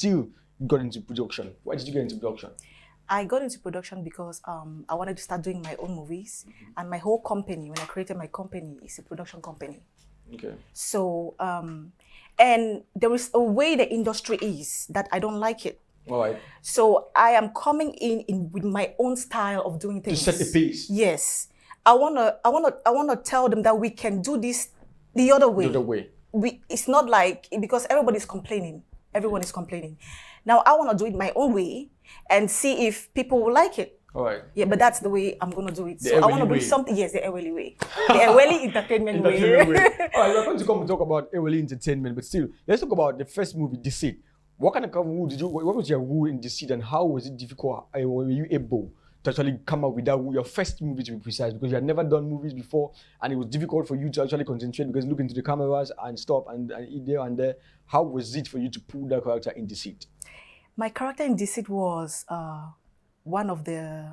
still got into production. Why did you get into production? I got into production because I wanted to start doing my own movies, and my whole company, when I created my company, is a production company. Okay. So, and there is a way the industry is that I don't like it. All right. So I am coming in with my own style of doing things. To set the pace. Yes, I wanna tell them that we can do this the other way. The other way. It's not like, because everybody's complaining. Everyone is complaining. Now I want to do it my own way and see if people will like it. All right. Yeah, but that's the way I'm going to do it. The So I want to Eweli bring way. something, yes, the Eweli way. The Eweli entertainment way. All right, we're going to come and talk about Eweli Entertainment, but still, let's talk about the first movie, Deceit. What kind of rule did you, what was your rule in Deceit, and how was it difficult? Were you able to actually come up with that rule, your first movie to be precise, because you had never done movies before, and it was difficult for you to actually concentrate because look into the cameras and stop and there and there. How was it for you to pull that character in Deceit? My character in Deceit was one of the,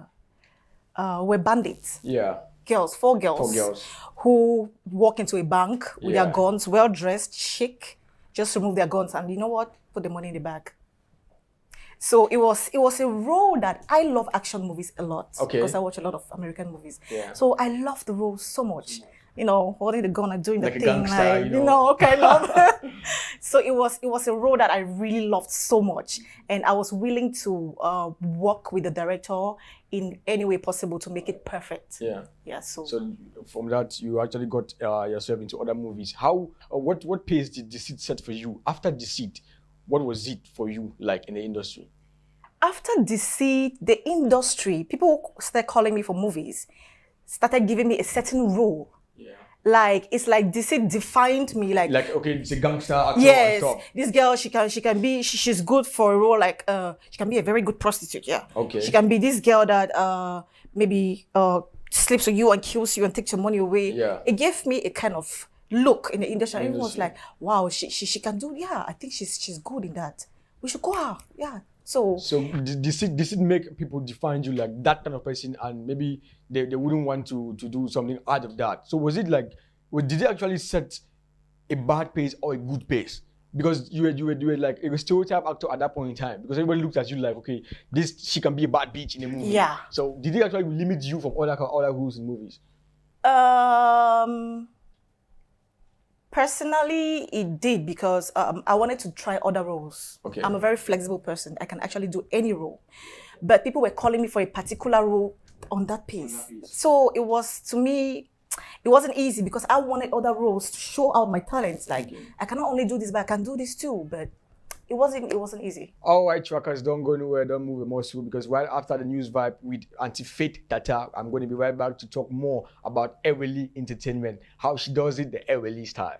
were bandits. Yeah. Girls, four girls. Who walk into a bank with their guns, well-dressed, chic, just remove their guns, and you know what? Put the money in the bag. So it was a role that I love action movies a lot. Okay. Because I watch a lot of American movies. Yeah. So I love the role so much. You know, holding the gun and doing Like the a thing, gangster, like, you know. kind of. So it was a role that I really loved so much, and I was willing to work with the director in any way possible to make it perfect. Yeah. Yeah. So from that, you actually got yourself into other movies. How? What pace did Deceit set for you? After Deceit, what was it for you like in the industry? after Deceit, the industry, people started calling me for movies, started giving me a certain role. Yeah. Like, it's like Deceit defined me. Like okay, it's a gangster actor. yes, And stuff. this girl, she's good for a role like, she can be a very good prostitute, yeah. Okay. She can be this girl that maybe sleeps with you and kills you and takes your money away. Yeah. It gave me a kind of look in the industry. And everyone was like, wow, she can do, yeah, I think she's good in that. We should go out, yeah. So Deceit make people define you like that kind of person, and maybe they wouldn't want to do something out of that. So was it like, did it actually set a bad pace or a good pace? Because you were like a stereotype actor at that point in time, because everybody looked at you like, okay, she can be a bad bitch in a movie. yeah. So did it actually limit you from other roles in movies? Personally, it did, because I wanted to try other roles. Okay. I'm a very flexible person. I can actually do any role. But people were calling me for a particular role on that piece. So it was, to me, it wasn't easy, because I wanted other roles to show out my talents. Like, I cannot only do this, but I can do this too. But it wasn't easy. All right, trackers, don't go nowhere, don't move more soon, because right after the news vibe with Anti-Fate Tata, I'm going to be right back to talk more about Eweli Entertainment, how she does it the Eweli style.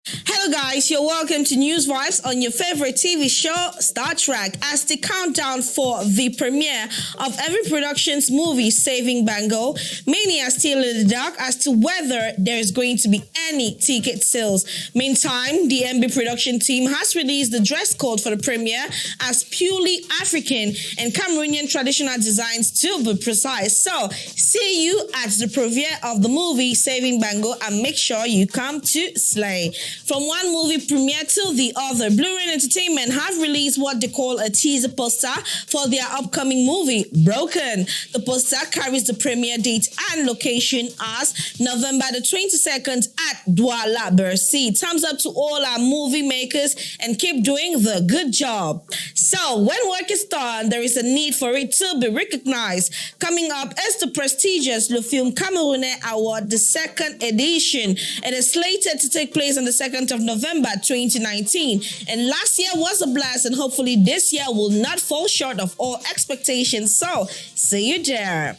Hello guys, you're welcome to News Vibes on your favorite TV show, Star Trek, as the countdown for the premiere of every production's movie, Saving Bango. Many are still in the dark as to whether there is going to be any ticket sales. Meantime, the MB production team has released the dress code for the premiere as purely African and Cameroonian traditional designs, to be precise. So, see you at the premiere of the movie, Saving Bango, and make sure you come to slay. From one movie premiere to the other, Blue Rain Entertainment have released what they call a teaser poster for their upcoming movie, Broken. The poster carries the premiere date and location as November the 22nd at Douala, Bercy. Thumbs up to all our movie makers and keep doing the good job. So, when work is done, there is a need for it to be recognized. Coming up is the prestigious Le Film Camerounais Award, the second edition. It is slated to take place on the 2nd of November 2019. And last year was a blast, and hopefully this year will not fall short of all expectations. So, see you there.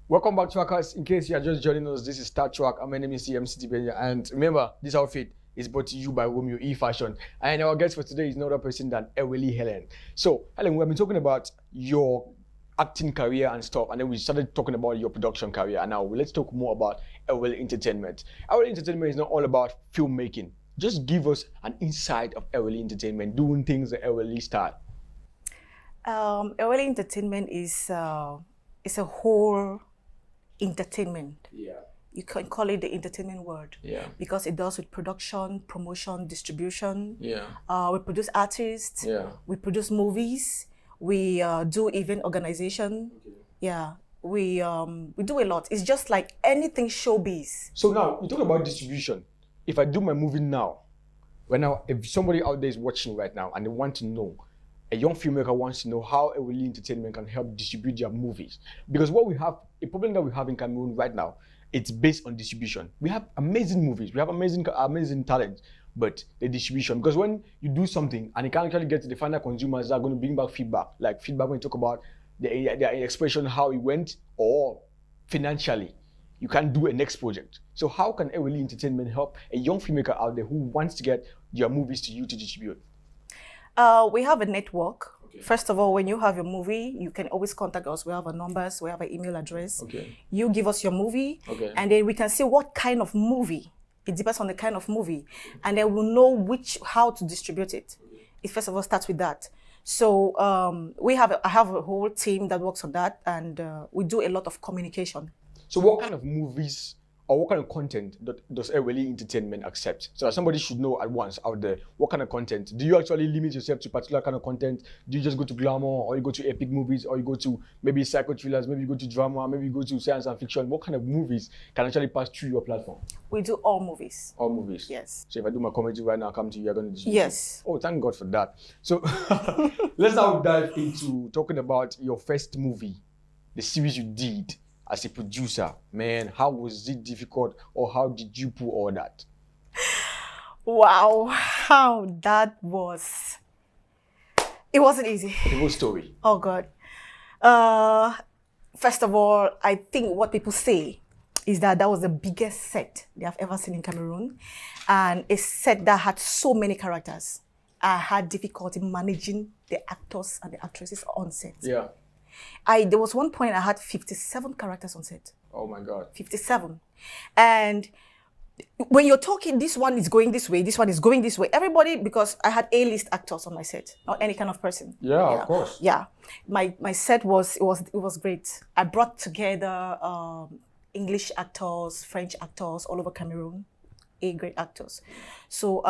Welcome back, trackers. In case you are just joining us, this is Star Trek. My name is CMC Benya, and remember, this outfit is brought to you by Romeo E Fashion. And our guest for today is no other person than Eweli Helen. So, Helen, we've been talking about your acting career and stuff, and then we started talking about your production career. And now let's talk more about Eweli Entertainment. Eweli Entertainment is not all about filmmaking. Just give us an insight of Eweli Entertainment, doing things the Eweli style. Eweli Entertainment is a whole entertainment. Yeah. You can call it the entertainment world. Yeah. Because it does with production, promotion, distribution. Yeah. We produce artists. Yeah. We produce movies. We do event organization. Okay. Yeah. We do a lot. It's just like anything showbiz. So now you talk about distribution. If I do my movie now, if somebody out there is watching right now and they want to know, a young filmmaker wants to know how Eweli Entertainment can help distribute their movies. Because a problem that we have in Cameroon right now, it's based on distribution. We have amazing movies, we have amazing talent, but the distribution, because when you do something and it can actually get to the final consumers that are going to bring back feedback, like feedback when you talk about the expression, how it went, or financially, you can do a next project. So how can Eweli Entertainment help a young filmmaker out there who wants to get their movies to you to distribute? We have a network. Okay. First of all, when you have your movie, you can always contact us. We have our numbers, we have an email address. Okay. You give us your movie, Okay. and then we can see what kind of movie. It depends on the kind of movie, and then we'll know how to distribute it. It first of all starts with that. So I have a whole team that works on that, and we do a lot of communication. So what kind of movies or what kind of content does Eweli Entertainment accept? So that somebody should know at once out there, what kind of content? Do you actually limit yourself to particular kind of content? Do you just go to glamour, or you go to epic movies, or you go to maybe psycho thrillers, maybe you go to drama, maybe you go to science and fiction? What kind of movies can actually pass through your platform? We do all movies. All movies? Yes. So if I do my comedy right now, come to you, you're going to distribute? Yes. Oh, thank God for that. So let's now dive into talking about your first movie, the series you did as a producer. Man, how was it difficult, or how did you pull all that? Wow, how that was. It wasn't easy. The whole story. Oh God. First of all, I think what people say is that was the biggest set they have ever seen in Cameroon, and a set that had so many characters. I had difficulty managing the actors and the actresses on set. Yeah. There was one point I had 57 characters on set. Oh my God. 57. And when you're talking, this one is going this way, this one is going this way. Everybody, because I had A-list actors on my set, not any kind of person. Yeah, of course. Yeah. My set was great. I brought together English actors, French actors all over Cameroon, A-grade actors. So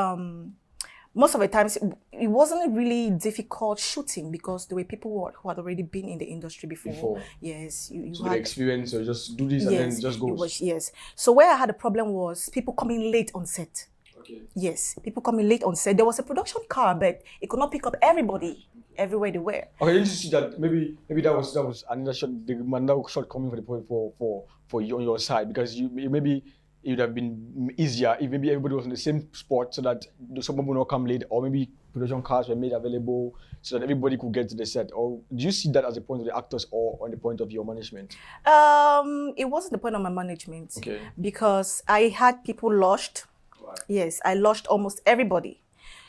most of the times, it wasn't really difficult shooting because there were people who had already been in the industry before. Yes, you So had the experience, or just do this and then just goes. yes. So where I had a problem was people coming late on set. Okay. Yes, people coming late on set. There was a production car, but it could not pick up everybody everywhere they were. Okay, did you see that maybe that was another shot coming for the point for you on your side, because maybe it would have been easier if maybe everybody was in the same spot, so that someone would not come late, or maybe production cars were made available so that everybody could get to the set. Or do you see that as a point of the actors or on the point of your management? It wasn't the point of my management. Okay. Because I had people lost. Right. Yes, I lost almost everybody.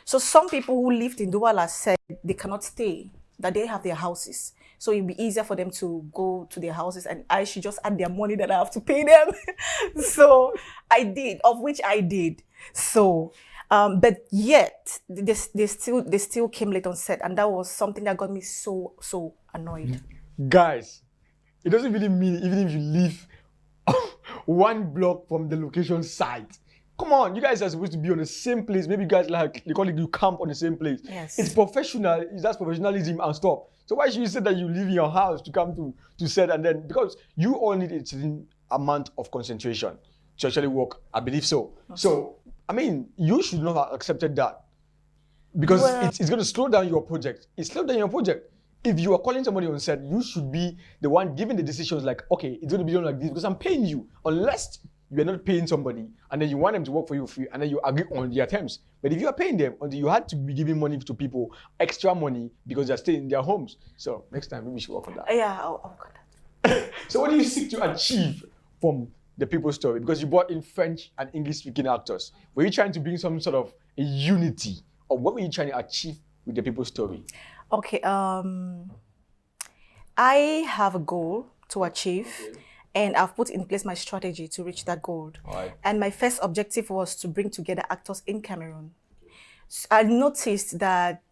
So some people who lived in Douala said they cannot stay, that they have their houses. So it'd be easier for them to go to their houses, and I should just add their money that I have to pay them. So I did, of which I did. So, but yet they still came late on set, and that was something that got me so annoyed. Guys, it doesn't really mean even if you live one block from the location site. Come on, you guys are supposed to be on the same place. Maybe you guys, like they call it, you camp on the same place. Yes. It's professional. That's professionalism and stuff. So why should you say that you leave in your house to come to set, and then, because you all need a certain amount of concentration to actually work? I believe so. Okay. So I mean, you should not have accepted that, because it's going to slow down your project. It slowed down your project. If you are calling somebody on set, you should be the one giving the decisions. Like, okay, it's going to be done like this because I'm paying you. Unless you're not paying somebody and then you want them to work for you free, and then you agree on their terms. But if you are paying them, you had to be giving money to people, extra money, because they're staying in their homes. So next time, maybe we should work on that. Yeah, I'll work on that. So what do you seek to achieve from the People's Story? Because you brought in French and English-speaking actors. Were you trying to bring some sort of a unity? Or what were you trying to achieve with the People's Story? Okay, I have a goal to achieve. Okay. And I've put in place my strategy to reach that goal. Right. And my first objective was to bring together actors in Cameroon. So I noticed that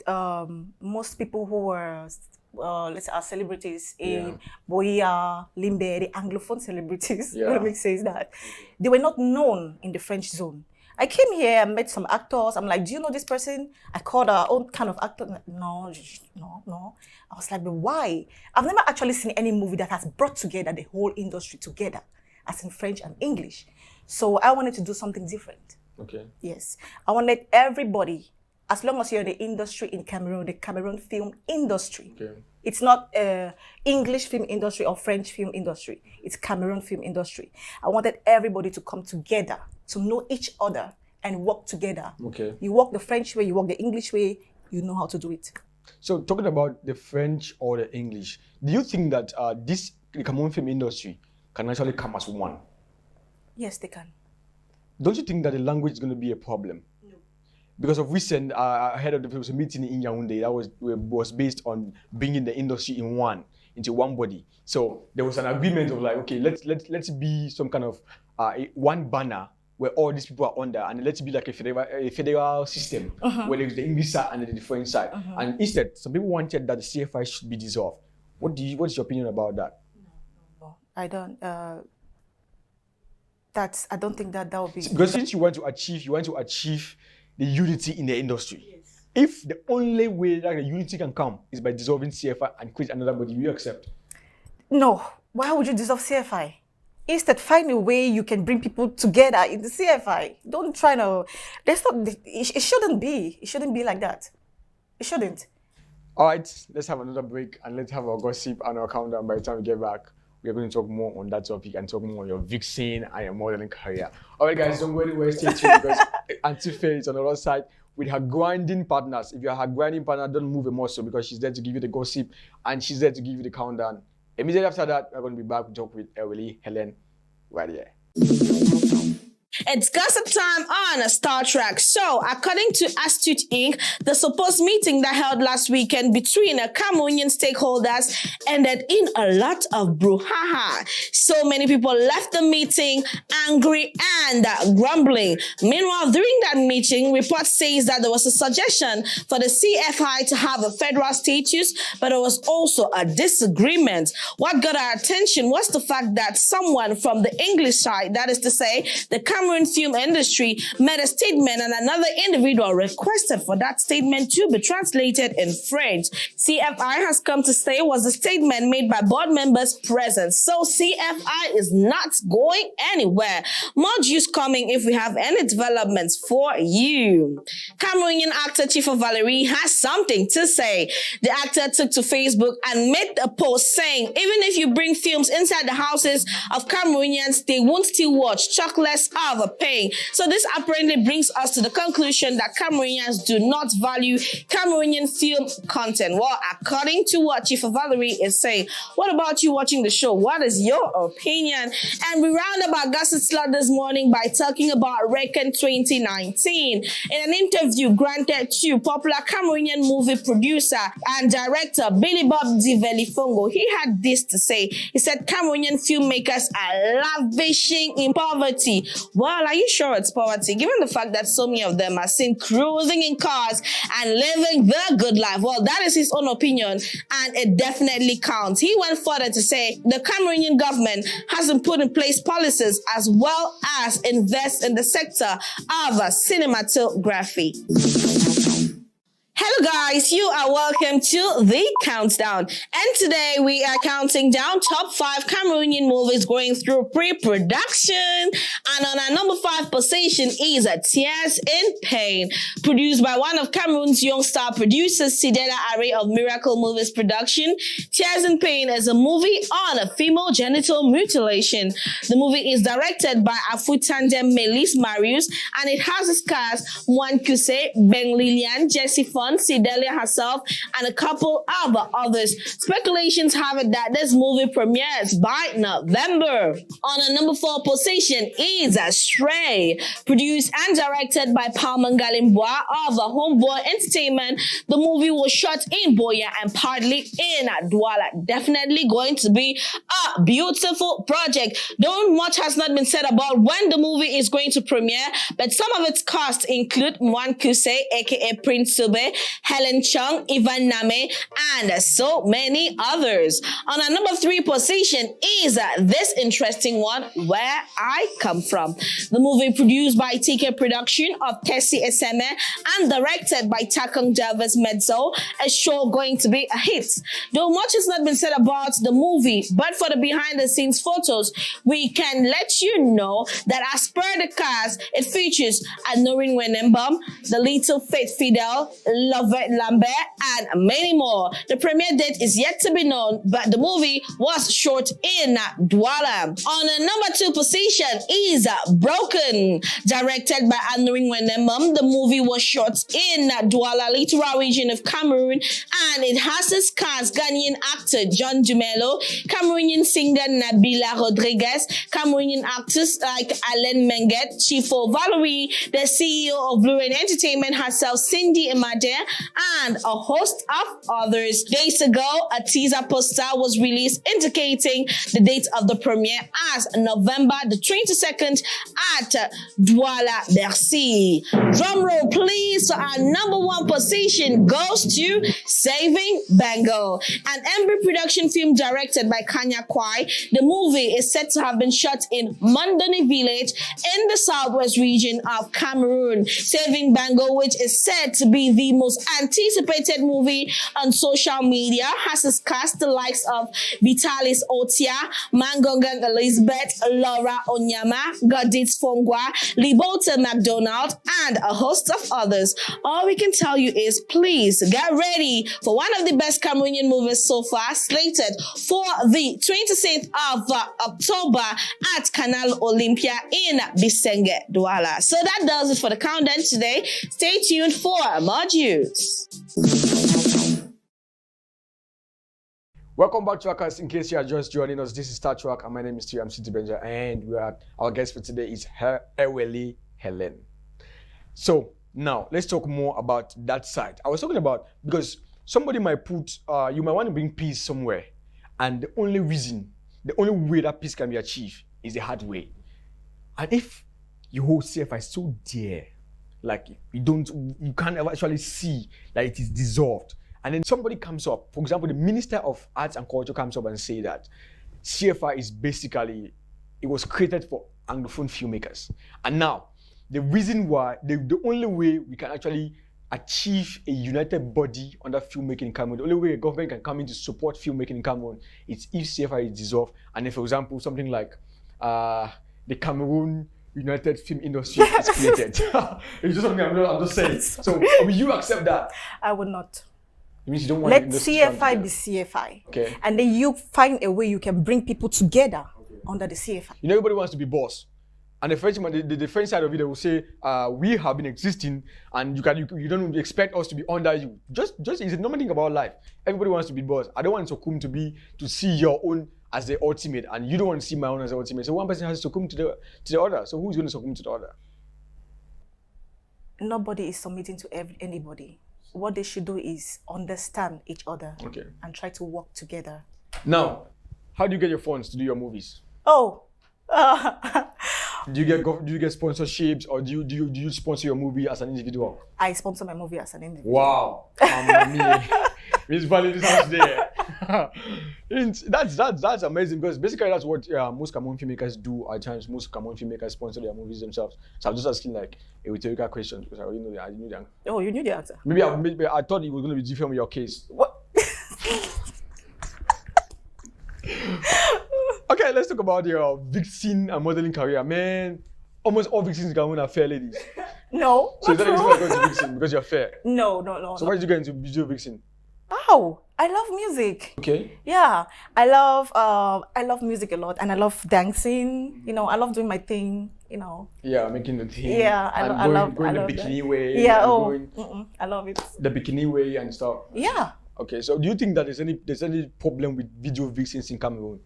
most people who were let's say our celebrities in Boya, Limbe, the Anglophone celebrities, let me say that, they were not known in the French zone. I came here, I met some actors. I'm like, do you know this person? I called our own kind of actor. No. I was like, but why? I've never actually seen any movie that has brought together the whole industry together, as in French and English. So I wanted to do something different. Okay. Yes. I wanted everybody, as long as you're in the industry in Cameroon, the Cameroon film industry. Okay. It's not English film industry or French film industry. It's Cameroon film industry. I wanted everybody to come together, to know each other and work together. Okay. You work the French way, you work the English way, you know how to do it. So talking about the French or the English, do you think that the Cameroon film industry can actually come as one? Yes, they can. Don't you think that the language is going to be a problem? No. Because of recent, I heard of there was a meeting in Yaoundé that was based on bringing the industry into one body. So there was an agreement of like, okay, let's be some kind of one banner where all these people are under, and let's be like a federal system where there's the English side and the French side. And instead, some people wanted that the CFI should be dissolved. What's your opinion about that? No, I don't. I don't think that would be. Because since you want to achieve the unity in the industry. Yes. If the only way that the unity can come is by dissolving CFI and create another body, will you accept? No. Why would you dissolve CFI? Instead, find a way you can bring people together in the CFI. Don't try to. It shouldn't be. It shouldn't be like that. It shouldn't. All right, let's have another break and let's have our gossip and our countdown. By the time we get back, we're going to talk more on that topic and talk more on your vixen and your modeling career. All right, guys, don't go anywhere. Stay tuned because Auntie Faye is on the other side with her grinding partners. If you're her grinding partner, don't move a muscle because she's there to give you the gossip and she's there to give you the countdown. Immediately after that, we're going to be back to talk with Ewele Helen right here. It's gossip time on Star Trek. So, according to Astute Inc., the supposed meeting that held last weekend between Cameroonian stakeholders ended in a lot of brouhaha. So many people left the meeting angry and grumbling. Meanwhile, during that meeting, report says that there was a suggestion for the CFI to have a federal status, but there was also a disagreement. What got our attention was the fact that someone from the English side, that is to say, the Cameroon film industry, made a statement and another individual requested for that statement to be translated in French. CFI has come to say was a statement made by board members present. So CFI is not going anywhere. More news coming if we have any developments for you. Cameroonian actor Chifa Valerie has something to say. The actor took to Facebook and made a post saying, even if you bring films inside the houses of Cameroonians, they won't still watch. Chuck less of a paying. So this apparently brings us to the conclusion that Cameroonians do not value Cameroonian film content. Well, according to what Chifa Valerie is saying, what about you watching the show? What is your opinion? And we round up our gossip slot this morning by talking about Reckon 2019. In an interview granted to popular Cameroonian movie producer and director Billy Bob Divelifongo, he had this to say. He said Cameroonian filmmakers are lavishing in poverty. Well, are you sure it's poverty? Given the fact that so many of them are seen cruising in cars and living their good life. Well, that is his own opinion and it definitely counts. He went further to say the Cameroonian government hasn't put in place policies as well as invest in the sector of cinematography. Hello guys, you are welcome to The Countdown. And today we are counting down top 5 Cameroonian movies going through pre-production. And on our number 5 position is Tears in Pain, produced by one of Cameroon's young star producers, Sidela Are of Miracle Movies Production. Tears in Pain is a movie on a female genital mutilation. The movie is directed by Afutandem Melis Marius and it has its cast Mwan Kuse, Ben Lilian, Jessie Fun, Sidelia herself, and a couple of others. Speculations have it that this movie premieres by November. On a number 4 position is Stray, produced and directed by Paul Mangalimbois of Homeboy Entertainment. The movie was shot in Boya and partly in Douala. Definitely going to be a beautiful project. Though much has not been said about when the movie is going to premiere, but some of its cast include Mwan Kuse, aka Prince Sube, Helen Chung, Ivan Name, and so many others. On our number 3 position is this interesting one, Where I Come From. The movie produced by TK Production of Tessie Eseme and directed by Takang Davis Medzo, a show going to be a hit. Though much has not been said about the movie, but for the behind-the-scenes photos, we can let you know that as per the cast, it features Anorin Wenembam, The Little Faith Fidel, Lovett Lambert, and many more. The premiere date is yet to be known, but the movie was shot in Douala. On a number 2 position is Broken. Directed by Anorin Wenembam, the movie was shot in Douala, littoral region of Cameroon, and it has its cast Ghanaian actor John Dumelo, Cameroonian singer Nabila Rodriguez, Cameroonian actors like Alain Menget, Chifo Valerie, the CEO of Blue Rain Entertainment herself, Cindy Imade, and a host of others. Days ago, a teaser poster was released indicating the date of the premiere as November the 22nd at Douala, Bercy. Drum roll, please. So our number 1 position goes to Saving Bengal, an MB production film directed by Kanya Kwai. The movie is said to have been shot in Mondoni village in the southwest region of Cameroon. Saving Bengal, which is said to be the most anticipated movie on social media, has its cast the likes of Vitalis Otia, Mangongang Elizabeth, Laura Onyama, Goditz Fongwa, Libota McDonald, and a host of others. All we can tell you is please get ready for one of the best Cameroonian movies so far, slated for the 26th of October at Canal Olympia in Bisenge, Douala. So that does it for the countdown today. Stay tuned for more news. Welcome back to us. In case you are just joining us, this is Star Trek, and my name is TMC Benja, and our guest for today is Eweli Helen. So now let's talk more about that side. I was talking about, because somebody might put, you might want to bring peace somewhere, and the only way that peace can be achieved is the hard way. And if your whole CFI is so dear, like you can't ever actually see that it is dissolved, and then somebody comes up, for example, the Minister of Arts and Culture comes up and say that CFI is basically, it was created for Anglophone filmmakers. And now, the reason why, the only way we can actually achieve a united body under filmmaking in Cameroon, the only way a government can come in to support filmmaking in Cameroon is if CFI is dissolved. And then, for example, something like the Cameroon United Film Industry is created. It's just something I'm just saying. So will you accept that? I would not. It means you don't want Let CFI be CFI. Okay. And then you find a way you can bring people together under the CFI. You know, everybody wants to be boss. And the French side of it, they will say, we have been existing, and you don't expect us to be under you. Just it's a normal thing about life. Everybody wants to be boss. I don't want Sokum to see your own as the ultimate, and you don't want to see my own as the ultimate. So one person has to succumb to the other. So who's going to succumb to the other? Nobody is submitting to anybody. What they should do is understand each other, okay, and try to work together. Now, how do you get your funds to do your movies? Oh. Do you get sponsorships, or do you sponsor your movie as an individual? I sponsor my movie as an individual. Wow. Miss Valley, this house there. That's amazing, because basically that's what most Cameroon filmmakers do at times. Most Cameroon filmmakers sponsor their movies themselves. So I'm just asking like a rhetorical question, because I already know I knew the answer. Oh, you knew the answer. Maybe I thought it was going to be different with your case. What? Okay, let's talk about your vixen and modeling career. Man, almost all vixens in Cameroon are fair ladies. No. So is that the reason why you got into vixen? Because you're fair? No. So why did you get into video vixen? Oh, I love music. Okay. Yeah, I love music a lot, and I love dancing. You know, I love doing my thing. You know. Yeah, making the thing. Yeah, I love the bikini way. Yeah. I love it. The bikini way and stuff. Yeah. Okay, so do you think that there's any problem with video vixens in Cameroon?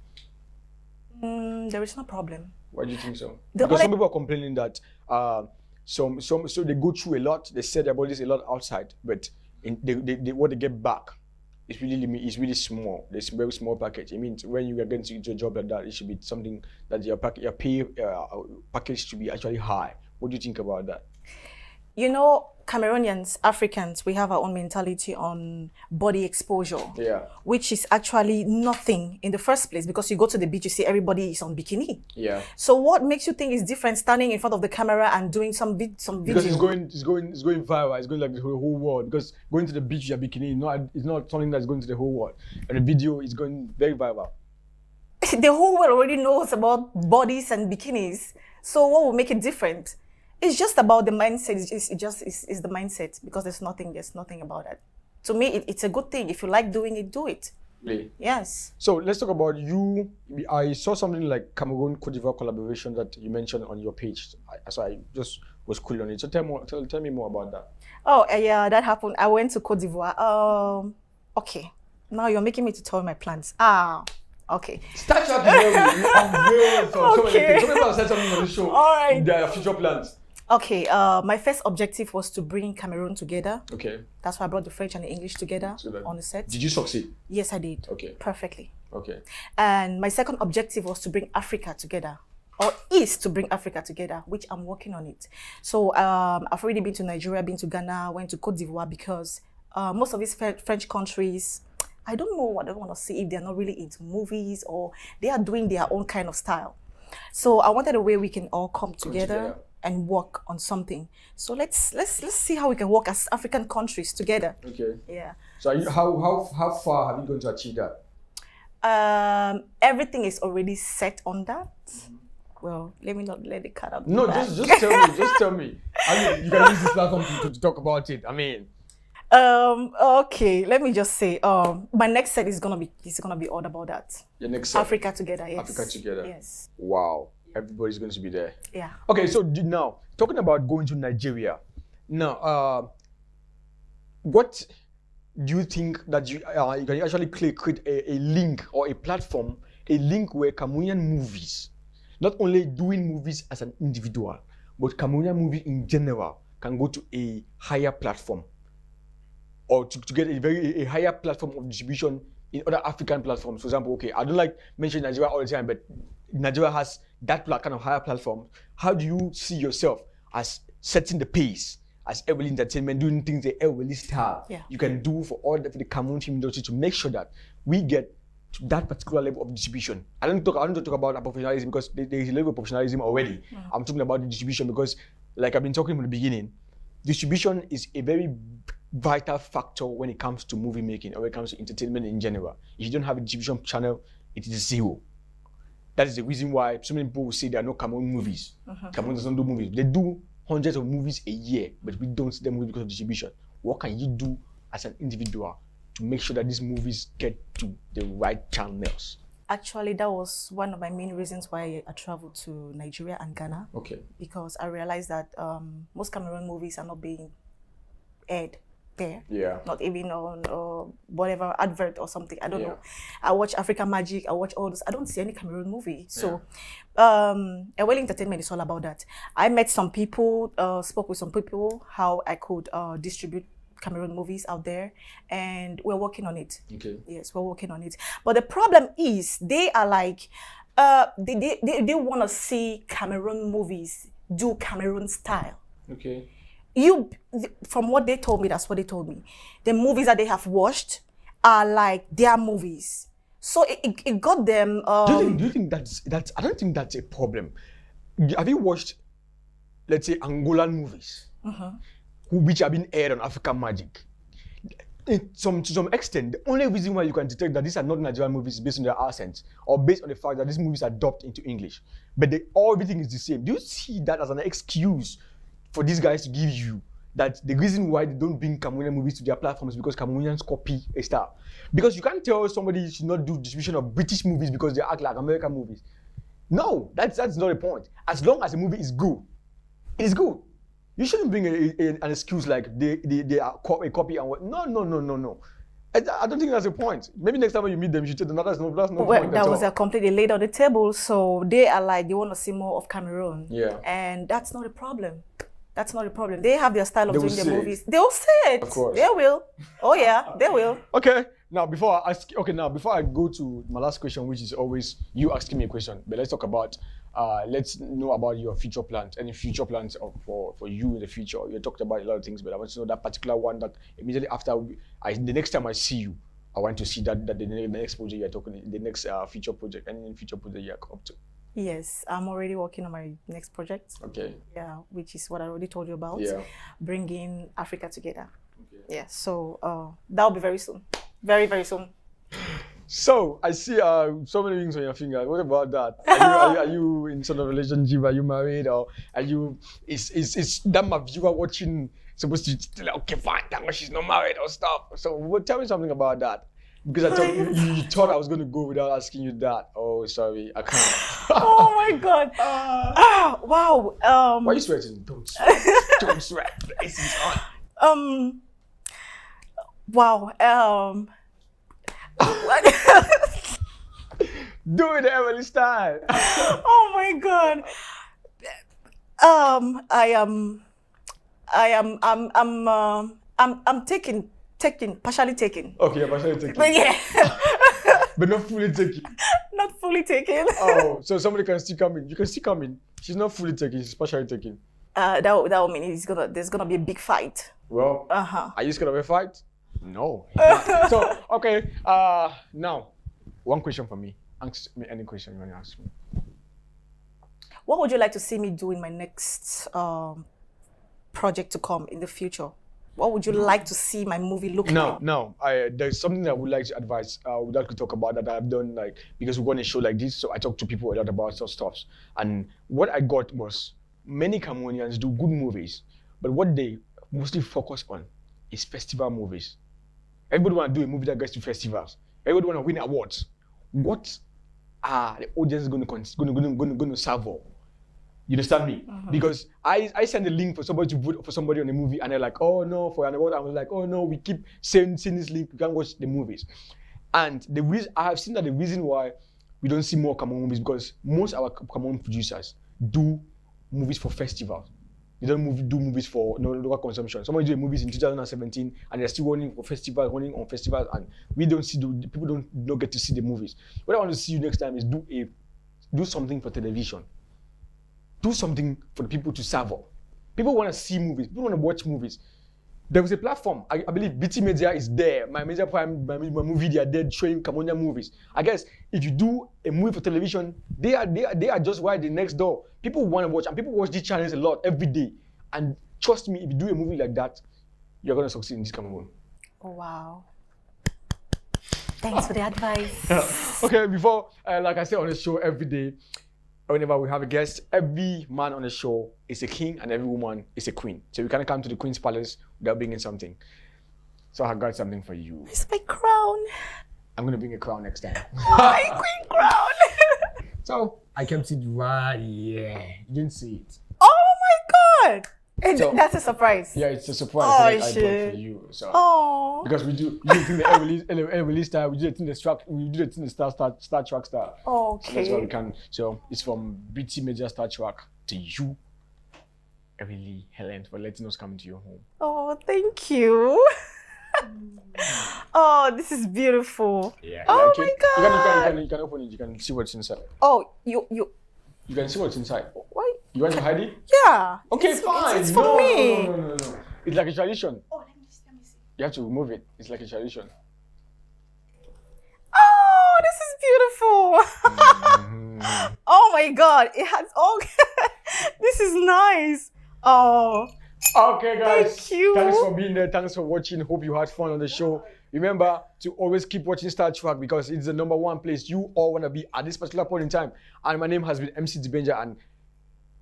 There is no problem. Why do you think so? Because some people are complaining that so they go through a lot, they sell their bodies a lot outside, but what they get back is really small. It's a very small package. It means when you are getting into a job like that, it should be something that your pay package should be actually high. What do you think about that? You know, Cameroonians, Africans, we have our own mentality on body exposure, Yeah. which is actually nothing in the first place, because you go to the beach, you see everybody is on bikini. Yeah. So what makes you think it's different standing in front of the camera and doing some video? Because it's going viral. It's going like the whole world. Because going to the beach, your bikini, it's not something that's going to the whole world. And the video is going very viral. The whole world already knows about bodies and bikinis. So what will make it different? It's just about the mindset. It's the mindset, because there's nothing about that. To me, it's a good thing. If you like doing it, do it. Really? Yes. So let's talk about you. I saw something like Cameroon Cote d'Ivoire collaboration that you mentioned on your page. So I just was cool on it. So tell me more about that. Oh, yeah, that happened. I went to Cote d'Ivoire. Okay. Now you're making me to tell my plans. Okay. Start up there. You unveiled so many Okay. things. So many people have said something on the show. All right. Their future plans. Okay. My first objective was to bring Cameroon together. Okay. That's why I brought the French and the English together on the set. Did you succeed? Yes, I did. Okay. Perfectly. Okay. And my second objective was to bring Africa together, or is to bring Africa together, which I'm working on it. So I've already been to Nigeria, been to Ghana, went to Cote d'Ivoire, because most of these French countries, I don't know what they want to see, if they're not really into movies or they are doing their own kind of style. So I wanted a way we can all come together and work on something. So let's see how we can work as African countries together. Okay. Yeah. So how far have you going to achieve that? Everything is already set on that. Well, let me not let the cat out. No, just tell me. Just tell me. I mean, you can use this platform to talk about it. I mean. Okay, let me just say, my next set is gonna be all about that. Your next set. Africa together, yes. Africa together. Yes. Wow. Everybody's going to be there. Yeah. Okay, so now talking about going to Nigeria. Now, what do you think that you can actually create a link or a platform, a link where Cameroonian movies, not only doing movies as an individual, but Cameroonian movies in general can go to a higher platform, or to get a higher platform of distribution in other African platforms? For example, okay, I don't like mentioning Nigeria all the time, but Nigeria has that kind of higher platform. How do you see yourself as setting the pace, as Everly Entertainment, doing things the Everly style you can do for the Cameroon film industry to make sure that we get to that particular level of distribution? I don't talk about professionalism, because there is a level of professionalism already. I'm talking about the distribution, because like I've been talking from the beginning, distribution is a very vital factor when it comes to movie making or when it comes to entertainment in general. If you don't have a distribution channel, it is zero. That is the reason why so many people will say there are no Cameroon movies. Cameroon doesn't do movies. They do hundreds of movies a year, but we don't see them because of distribution. What can you do as an individual to make sure that these movies get to the right channels? Actually, that was one of my main reasons why I traveled to Nigeria and Ghana. Okay. Because I realized that most Cameroon movies are not being aired there. Yeah. Not even on whatever advert or something. I don't know. I watch Africa Magic. I watch all those. I don't see any Cameroon movie. So, Everly Entertainment is all about that. I met some people, spoke with some people, how I could distribute Cameroon movies out there, and we're working on it. Okay. Yes, we're working on it. But the problem is they are like, they want to see Cameroon movies do Cameroon style. Okay. From what they told me, that's what they told me. The movies that they have watched are like their movies. So it got them. Do you think that's? I don't think that's a problem. Have you watched, let's say, Angolan movies, which have been aired on Africa Magic? To some extent, the only reason why you can detect that these are not Nigerian movies is based on their accents, or based on the fact that these movies are dubbed into English. But everything is the same. Do you see that as an excuse for these guys to give you that the reason why they don't bring Cameroonian movies to their platforms is because Cameroonians copy a style? Because you can't tell somebody should not do distribution of British movies because they act like American movies. No, that's not the point. As long as a movie is good, it is good. You shouldn't bring an excuse like they are a copy and what. No. I don't think that's the point. Maybe next time when you meet them, you should tell them that's no point. That was completely laid on the table. So they are like, they want to see more of Cameroon. Yeah. And that's not a problem. That's not a problem. They have their style of doing their movies. It. They will say it. Of course. They will. Oh yeah, they will. Okay. Now before I go to my last question, which is always you asking me a question, but let's talk about let's know about your future plans. Any future plans for you in the future? You talked about a lot of things, but I want to know that particular one that immediately after the next time I see you, I want to see that the next project you're talking, the next future project, any future project you're up to. Yes, I'm already working on my next project. Okay. Yeah, which is what I already told you about. Yeah. Bringing Africa together. Okay. Yeah, so that'll be very soon. Very, very soon. So I see so many rings on your finger. What about that? Are you in sort of relationship? Are you married, or are you? Is that my viewer watching supposed to tell her, okay, fine, that she's not married or stuff? So tell me something about that. Because I thought you thought I was going to go without asking you that. Oh, sorry, I can't. Oh my God! Wow. Why are you sweating? Don't sweat. Don't sweat. The AC is on. Wow. Do it the Emily style. Oh my God. I'm taking, partially taken. Okay, you're partially taking. But yeah, But not fully taking. not fully taken. Oh, so somebody can still come in. You can still come in. She's not fully taking, she's partially taking. That will mean there's gonna be a big fight. Well, Uh-huh. are you scared of a fight? No. So, okay, now, one question for me. Ask me any question you want to ask me. What would you like to see me do in my next project to come in the future? What would you like to see my movie look like? No. There's something that I would like to advise. Would like to talk about that I've done, like, because we go on a show like this, so I talk to people a lot about such stuff. And what I got was many Cameroonians do good movies, but what they mostly focus on is festival movies. Everybody want to do a movie that gets to festivals. Everybody want to win awards. What are the audience going to savour? You understand me? Because I send a link for somebody to vote for somebody on a movie, and they're like, oh no, for an award. I was like, oh no, we keep seeing this link, we can't watch the movies. And the reason I have seen that the reason why we don't see more Cameroon movies because most of our Cameroon producers do movies for festivals. They don't do movies for local consumption. Somebody did movies in 2017 and they're still running on festivals, and we don't see people don't get to see the movies. What I want to see you next time is do something for television. Do something for the people to savour. People want to see movies. People want to watch movies. There was a platform. I believe BT Media is there. My Media Prime, my movie, they are there showing Cameroonian movies. I guess if you do a movie for television, they are just right the next door. People want to watch, and people watch these channels a lot every day. And trust me, if you do a movie like that, you're going to succeed in this Cameroon. Oh, wow. Thanks for the advice. Okay, before, like I say on the show every day, whenever we have a guest, every man on the show is a king and every woman is a queen. So we can't come to the Queen's Palace without bringing something. So I got something for you. It's my crown. I'm going to bring a crown next time. My queen crown. So I kept it right here. You didn't see it. Oh my God. So- That's a surprise. Yeah, it's a surprise Oh, that I brought shit. for you. So Oh. because we do the thing the release style, we do it in the Star Trek style. So that's Okay. what we can. So it's from BT Media Star Trek to you, Emily Helen, for letting us come into your home. Oh, thank you. Oh, this is beautiful. Yeah. Oh like my it? God. You can open it. You can see what's inside. Oh, you. You can see what's inside. Why? You want to hide it? Yeah. Okay, fine. It's for no, me. No. It's like a tradition. Oh, let me see. You have to remove it. It's like a tradition. Oh, this is beautiful. Oh my God, it has all. This is nice. Oh, Okay, guys. Thank you. Thanks for being there. Thanks for watching. Hope you had fun on the show. Remember to always keep watching Star Trek because it's the #1 place you all want to be at this particular point in time. And my name has been MC Dibenja, and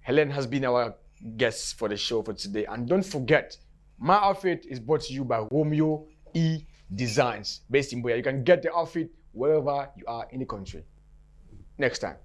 Helen has been our guest for the show for today. And don't forget, my outfit is brought to you by Romeo E Designs, based in Boya. You can get the outfit wherever you are in the country. Next time.